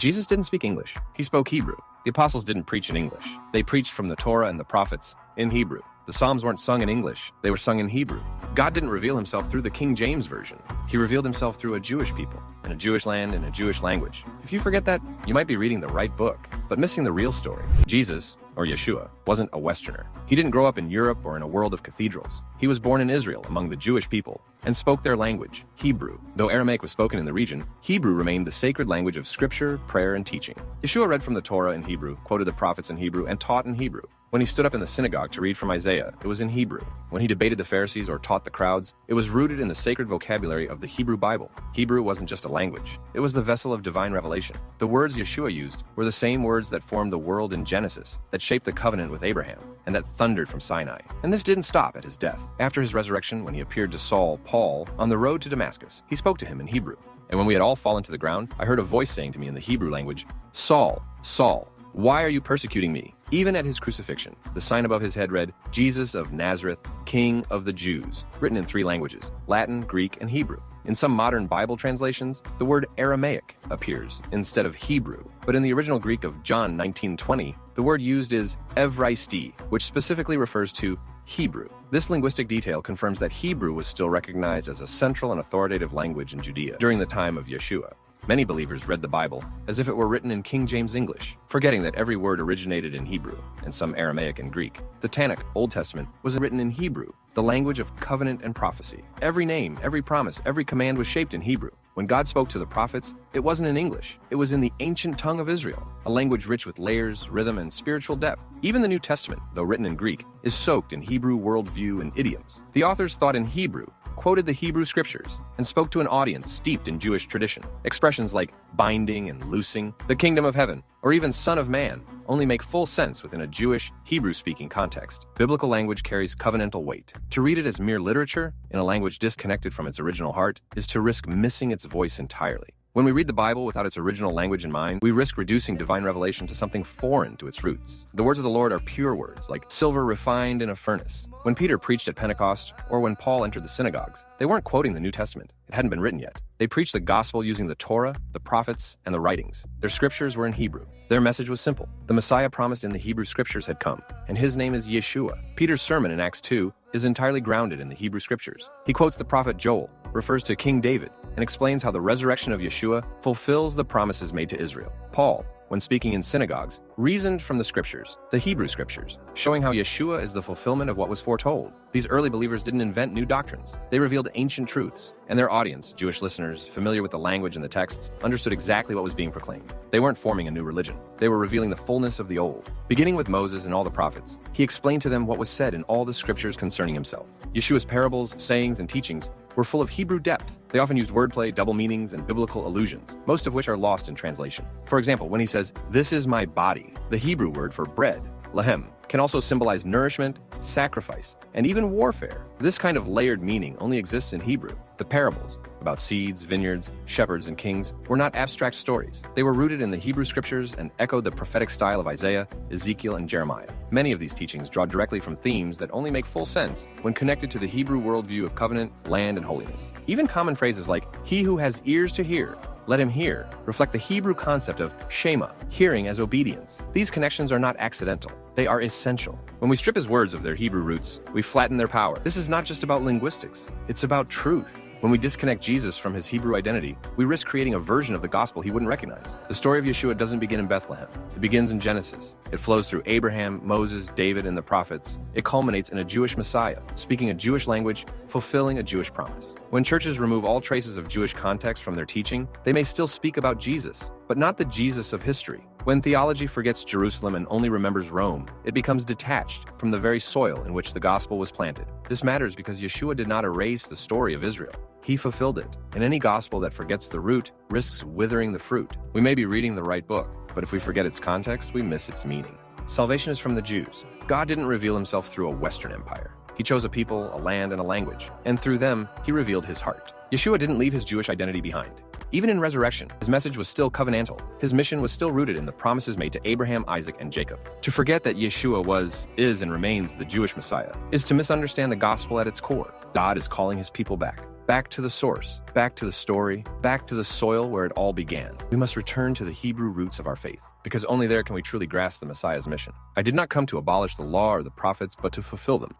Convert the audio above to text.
Jesus didn't speak English. He spoke Hebrew. The apostles didn't preach in English. They preached from the Torah and the prophets in Hebrew. The Psalms weren't sung in English. They were sung in Hebrew. God didn't reveal himself through the King James Version. He revealed himself through a Jewish people, in a Jewish land, in a Jewish language. If you forget that, you might be reading the right book, but missing the real story. Jesus, or Yeshua, wasn't a Westerner. He didn't grow up in Europe or in a world of cathedrals. He was born in Israel among the Jewish people and spoke their language, Hebrew. Though Aramaic was spoken in the region, Hebrew remained the sacred language of scripture, prayer, and teaching. Yeshua read from the Torah in Hebrew, quoted the prophets in Hebrew, and taught in Hebrew. When he stood up in the synagogue to read from Isaiah, it was in Hebrew. When he debated the Pharisees or taught the crowds, it was rooted in the sacred vocabulary of the Hebrew Bible. Hebrew wasn't just a language. It was the vessel of divine revelation. The words Yeshua used were the same words that formed the world in Genesis, that shaped the covenant with Abraham, and that thundered from Sinai. And this didn't stop at his death. After his resurrection, when he appeared to Saul, Paul, on the road to Damascus, he spoke to him in Hebrew. And when we had all fallen to the ground, I heard a voice saying to me in the Hebrew language, "Saul, Saul, why are you persecuting me?" Even at his crucifixion, the sign above his head read, "Jesus of Nazareth, King of the Jews," written in 3 languages, Latin, Greek, and Hebrew. In some modern Bible translations, the word Aramaic appears instead of Hebrew, but in the original Greek of John 19:20, the word used is Evraisti, which specifically refers to Hebrew. This linguistic detail confirms that Hebrew was still recognized as a central and authoritative language in Judea during the time of Yeshua. Many believers read the Bible as if it were written in King James English, forgetting that every word originated in Hebrew, and some Aramaic and Greek. The Tanakh, Old Testament, was written in Hebrew, the language of covenant and prophecy. Every name, every promise, every command was shaped in Hebrew. When God spoke to the prophets, it wasn't in English. It was in the ancient tongue of Israel, a language rich with layers, rhythm, and spiritual depth. Even the New Testament, though written in Greek, is soaked in Hebrew worldview and idioms. The authors thought in Hebrew, quoted the Hebrew scriptures, and spoke to an audience steeped in Jewish tradition. Expressions like binding and loosing, the kingdom of heaven, or even son of man only make full sense within a Jewish, Hebrew-speaking context. Biblical language carries covenantal weight. To read it as mere literature, in a language disconnected from its original heart, is to risk missing its voice entirely. When we read the Bible without its original language in mind, we risk reducing divine revelation to something foreign to its roots. The words of the Lord are pure words, like silver refined in a furnace. When Peter preached at Pentecost, or when Paul entered the synagogues, they weren't quoting the New Testament. It hadn't been written yet. They preached the gospel using the Torah, the prophets, and the writings. Their scriptures were in Hebrew. Their message was simple. The Messiah promised in the Hebrew scriptures had come, and his name is Yeshua. Peter's sermon in Acts 2 is entirely grounded in the Hebrew scriptures. He quotes the prophet Joel, refers to King David, and explains how the resurrection of Yeshua fulfills the promises made to Israel. Paul, when speaking in synagogues, reasoned from the scriptures, the Hebrew scriptures, showing how Yeshua is the fulfillment of what was foretold. These early believers didn't invent new doctrines. They revealed ancient truths, and their audience, Jewish listeners familiar with the language and the texts, understood exactly what was being proclaimed. They weren't forming a new religion. They were revealing the fullness of the old. Beginning with Moses and all the prophets, he explained to them what was said in all the scriptures concerning himself. Yeshua's parables, sayings, and teachings were full of Hebrew depth. They often used wordplay, double meanings, and biblical allusions, most of which are lost in translation. For example, when he says, "This is my body," the Hebrew word for bread, lahem, can also symbolize nourishment, sacrifice, and even warfare. This kind of layered meaning only exists in Hebrew. The parables, about seeds, vineyards, shepherds, and kings, were not abstract stories. They were rooted in the Hebrew scriptures and echoed the prophetic style of Isaiah, Ezekiel, and Jeremiah. Many of these teachings draw directly from themes that only make full sense when connected to the Hebrew worldview of covenant, land, and holiness. Even common phrases like, "He who has ears to hear, let him hear," reflect the Hebrew concept of shema, hearing as obedience. These connections are not accidental. They are essential. When we strip his words of their Hebrew roots, we flatten their power. This is not just about linguistics. It's about truth. When we disconnect Jesus from his Hebrew identity, we risk creating a version of the gospel he wouldn't recognize. The story of Yeshua doesn't begin in Bethlehem. It begins in Genesis. It flows through Abraham, Moses, David, and the prophets. It culminates in a Jewish Messiah, speaking a Jewish language, fulfilling a Jewish promise. When churches remove all traces of Jewish context from their teaching, they may still speak about Jesus, but not the Jesus of history. When theology forgets Jerusalem and only remembers Rome, it becomes detached from the very soil in which the gospel was planted. This matters because Yeshua did not erase the story of Israel. He fulfilled it, and any gospel that forgets the root risks withering the fruit. We may be reading the right book, but if we forget its context, we miss its meaning. Salvation is from the Jews. God didn't reveal himself through a Western empire. He chose a people, a land, and a language, and through them, he revealed his heart. Yeshua didn't leave his Jewish identity behind. Even in resurrection, his message was still covenantal. His mission was still rooted in the promises made to Abraham, Isaac, and Jacob. To forget that Yeshua was, is, and remains the Jewish Messiah is to misunderstand the gospel at its core. God is calling his people back Back to the source, back to the story, back to the soil where it all began. We must return to the Hebrew roots of our faith, because only there can we truly grasp the Messiah's mission. I did not come to abolish the law or the prophets, but to fulfill them.